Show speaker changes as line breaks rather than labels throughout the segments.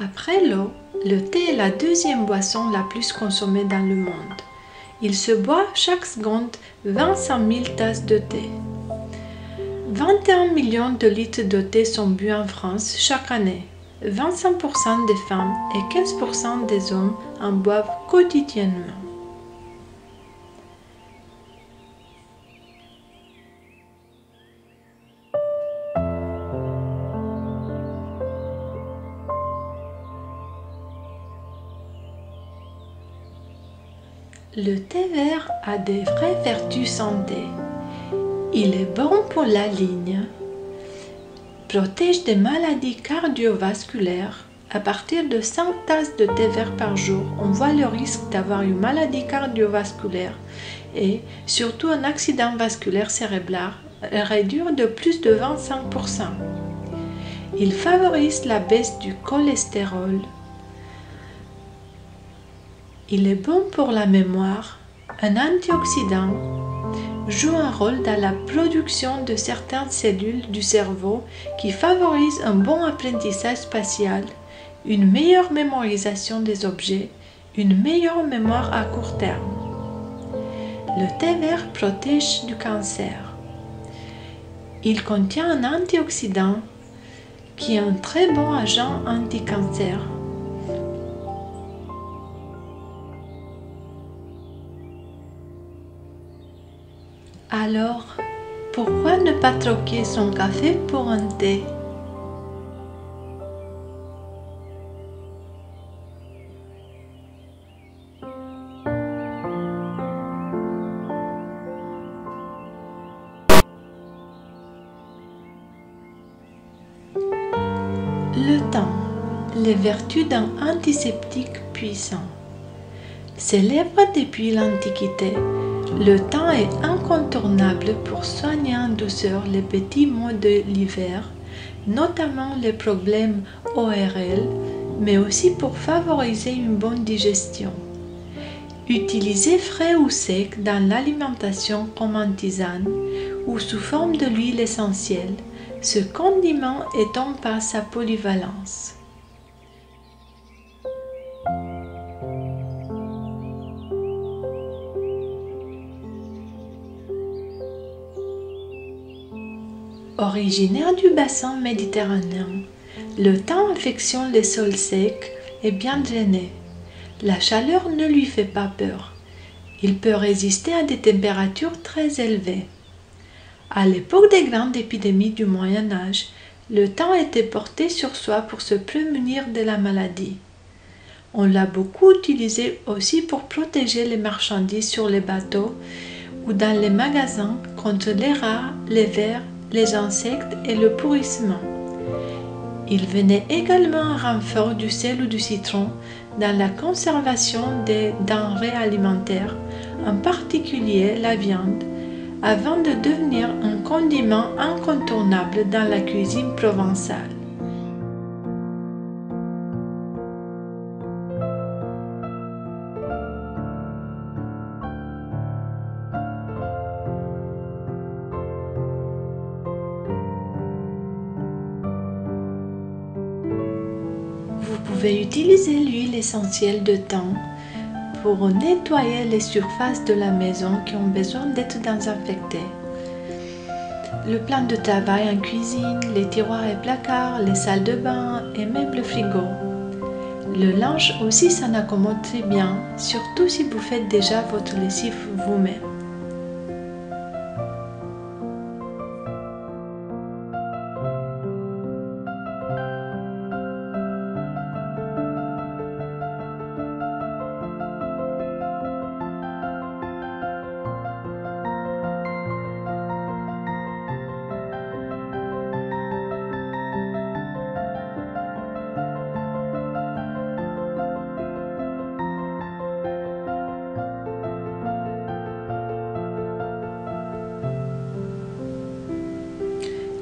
Après l'eau, le thé est la deuxième boisson la plus consommée dans le monde. Il se boit chaque seconde 25 000 tasses de thé. 21 millions de litres de thé sont bu en France chaque année. 25% des femmes et 15% des hommes en boivent quotidiennement. Le thé vert a des vraies vertus santé. Il est bon pour la ligne, protège des maladies cardiovasculaires. À partir de 5 tasses de thé vert par jour, on voit le risque d'avoir une maladie cardiovasculaire et surtout un accident vasculaire cérébral réduire de plus de 25%. Il favorise la baisse du cholestérol. Il est bon pour la mémoire. Un antioxydant joue un rôle dans la production de certaines cellules du cerveau qui favorisent un bon apprentissage spatial, une meilleure mémorisation des objets, une meilleure mémoire à court terme. Le thé vert protège du cancer. Il contient un antioxydant qui est un très bon agent anti-cancer. Alors, pourquoi ne pas troquer son café pour un thé? Le thym, les vertus d'un antiseptique puissant. Célèbre depuis l'Antiquité, le thym est incontournable pour soigner en douceur les petits maux de l'hiver, notamment les problèmes ORL, mais aussi pour favoriser une bonne digestion. Utilisé frais ou sec dans l'alimentation comme en tisane ou sous forme de l'huile essentielle, ce condiment étend par sa polyvalence. Originaire du bassin méditerranéen, le thym affectionne les sols secs et bien drainés. La chaleur ne lui fait pas peur. Il peut résister à des températures très élevées. À l'époque des grandes épidémies du Moyen Âge, le thym était porté sur soi pour se prémunir de la maladie. On l'a beaucoup utilisé aussi pour protéger les marchandises sur les bateaux ou dans les magasins contre les rats, les vers, les insectes et le pourrissement. Il venait également en renfort du sel ou du citron dans la conservation des denrées alimentaires, en particulier la viande, avant de devenir un condiment incontournable dans la cuisine provençale. Vous pouvez utiliser l'huile essentielle de thym pour nettoyer les surfaces de la maison qui ont besoin d'être désinfectées. Le plan de travail en cuisine, les tiroirs et placards, les salles de bain et meubles frigo. Le linge aussi s'en accommode très bien, surtout si vous faites déjà votre lessive vous-même.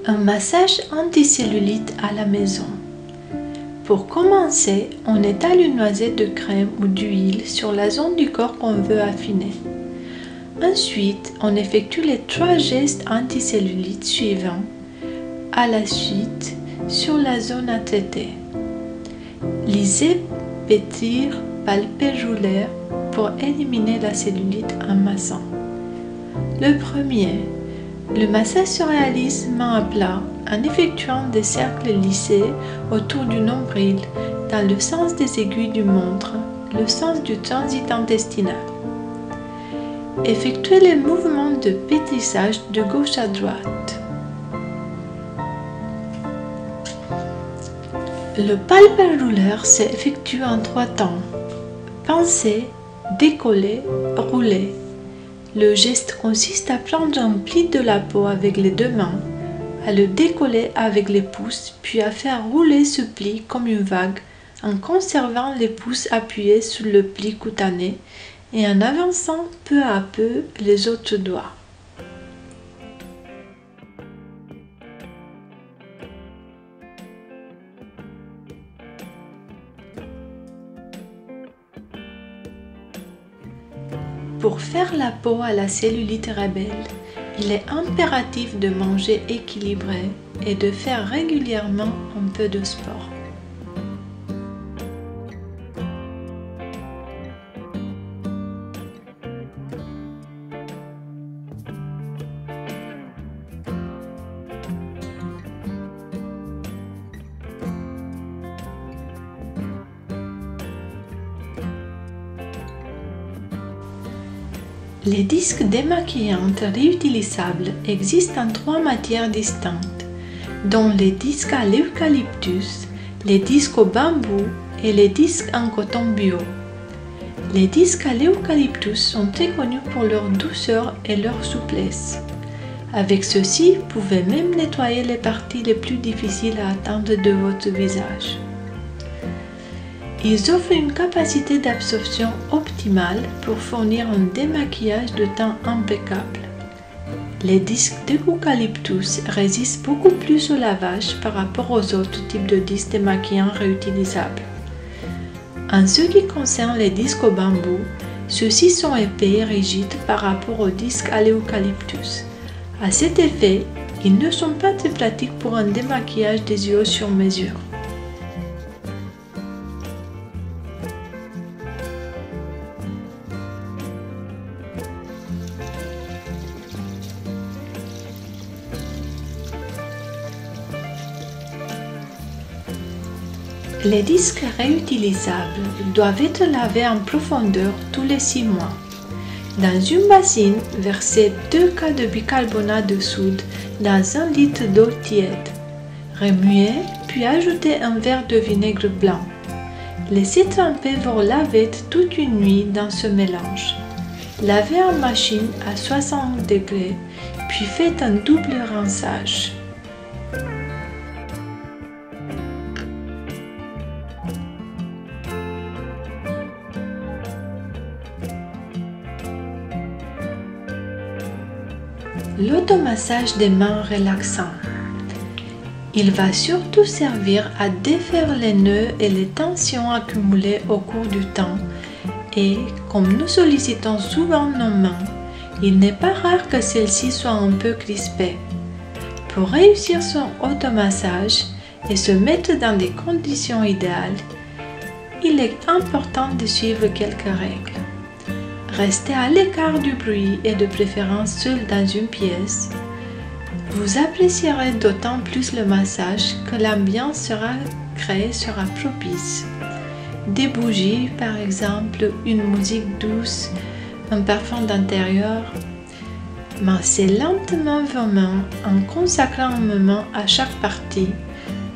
Un massage anticellulite à la maison. Pour commencer, on étale une noisette de crème ou d'huile sur la zone du corps qu'on veut affiner. Ensuite, on effectue les 3 gestes anticellulites suivants à la suite sur la zone à traiter. Lisez, pétrir, palper, rouler pour éliminer la cellulite en massant. Le premier, le massage se réalise main à plat en effectuant des cercles lissés autour du nombril dans le sens des aiguilles du montre, le sens du transit intestinal. Effectuez les mouvements de pétrissage de gauche à droite. Le palpal rouleur s'effectue en 3 temps. Pincer, décoller, rouler. Le geste consiste à prendre un pli de la peau avec les 2 mains, à le décoller avec les pouces, puis à faire rouler ce pli comme une vague en conservant les pouces appuyés sur le pli cutané et en avançant peu à peu les autres doigts. Pour faire la peau à la cellulite rebelle, il est impératif de manger équilibré et de faire régulièrement un peu de sport. Les disques démaquillantes réutilisables existent en 3 matières distinctes, dont les disques à l'eucalyptus, les disques au bambou et les disques en coton bio. Les disques à l'eucalyptus sont très connus pour leur douceur et leur souplesse. Avec ceux-ci, vous pouvez même nettoyer les parties les plus difficiles à atteindre de votre visage. Ils offrent une capacité d'absorption optimale pour fournir un démaquillage de teint impeccable. Les disques d'eucalyptus résistent beaucoup plus au lavage par rapport aux autres types de disques démaquillants réutilisables. En ce qui concerne les disques au bambou, ceux-ci sont épais et rigides par rapport aux disques à l'eucalyptus. À cet effet, ils ne sont pas très pratiques pour un démaquillage des yeux sur mesure. Les disques réutilisables doivent être lavés en profondeur tous les 6 mois. Dans une bassine, versez 2 cas de bicarbonate de soude dans 1 litre d'eau tiède. Remuez, puis ajoutez un verre de vinaigre blanc. Laissez tremper vos lavettes toute une nuit dans ce mélange. Lavez en machine à 60 degrés, puis faites un double rinçage. L'automassage des mains relaxant. Il va surtout servir à défaire les nœuds et les tensions accumulées au cours du temps et, comme nous sollicitons souvent nos mains, il n'est pas rare que celles-ci soient un peu crispées. Pour réussir son automassage et se mettre dans des conditions idéales, il est important de suivre quelques règles. Restez à l'écart du bruit et de préférence seul dans une pièce. Vous apprécierez d'autant plus le massage que l'ambiance créée sera propice. Des bougies, par exemple, une musique douce, un parfum d'intérieur. Massez lentement vos mains en consacrant un moment à chaque partie,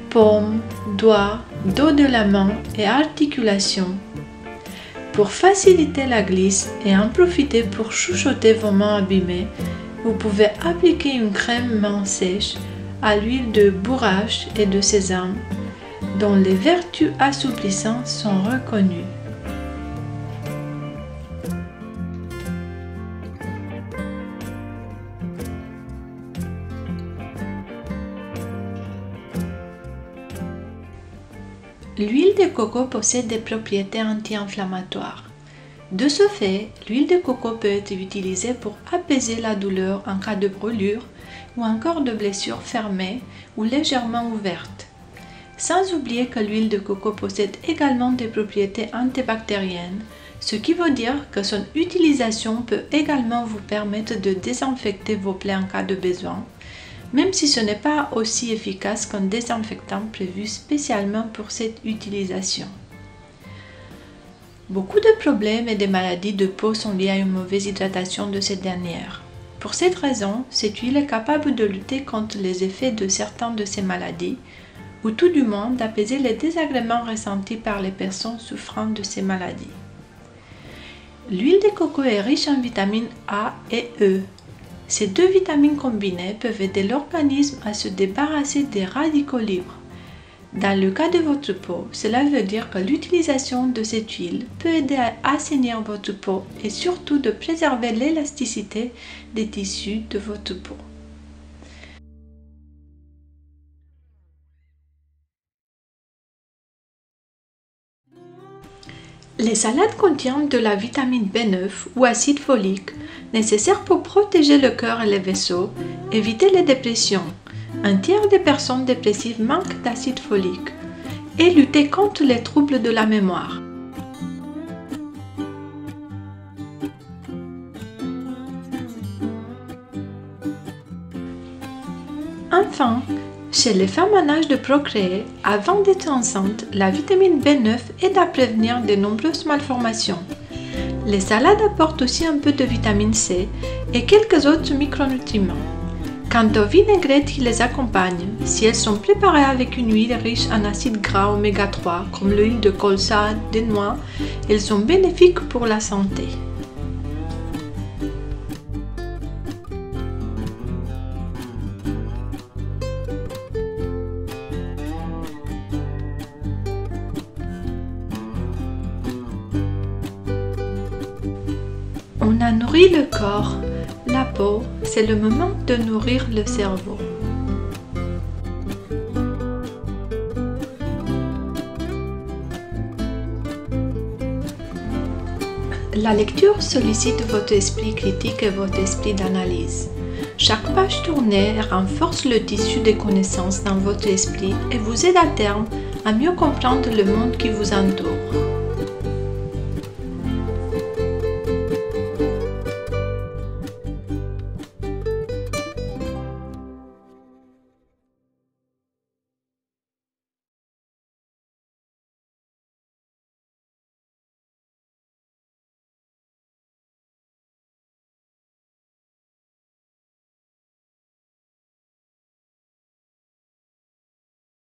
paume, doigts, dos de la main et articulation. Pour faciliter la glisse et en profiter pour chuchoter vos mains abîmées, vous pouvez appliquer une crème main sèche à l'huile de bourrache et de sésame, dont les vertus assouplissantes sont reconnues. L'huile de coco possède des propriétés anti-inflammatoires. De ce fait, l'huile de coco peut être utilisée pour apaiser la douleur en cas de brûlure ou encore de blessure fermée ou légèrement ouverte. Sans oublier que l'huile de coco possède également des propriétés antibactériennes, ce qui veut dire que son utilisation peut également vous permettre de désinfecter vos plaies en cas de besoin, même si ce n'est pas aussi efficace qu'un désinfectant prévu spécialement pour cette utilisation. Beaucoup de problèmes et de maladies de peau sont liés à une mauvaise hydratation de cette dernière. Pour cette raison, cette huile est capable de lutter contre les effets de certaines de ces maladies, ou tout du moins d'apaiser les désagréments ressentis par les personnes souffrant de ces maladies. L'huile de coco est riche en vitamines A et E. Ces deux vitamines combinées peuvent aider l'organisme à se débarrasser des radicaux libres. Dans le cas de votre peau, cela veut dire que l'utilisation de cette huile peut aider à assainir votre peau et surtout de préserver l'élasticité des tissus de votre peau. Les salades contiennent de la vitamine B9 ou acide folique, nécessaire pour protéger le cœur et les vaisseaux, éviter les dépressions. Un tiers des personnes dépressives manquent d'acide folique et lutter contre les troubles de la mémoire. Enfin, chez les femmes en âge de procréer, avant d'être enceinte, la vitamine B9 aide à prévenir de nombreuses malformations. Les salades apportent aussi un peu de vitamine C et quelques autres micronutriments. Quant aux vinaigrettes qui les accompagnent, si elles sont préparées avec une huile riche en acides gras oméga 3 comme l'huile de colza, des noix, elles sont bénéfiques pour la santé. On a nourri le corps, la peau, c'est le moment de nourrir le cerveau. La lecture sollicite votre esprit critique et votre esprit d'analyse. Chaque page tournée renforce le tissu de connaissances dans votre esprit et vous aide à terme à mieux comprendre le monde qui vous entoure.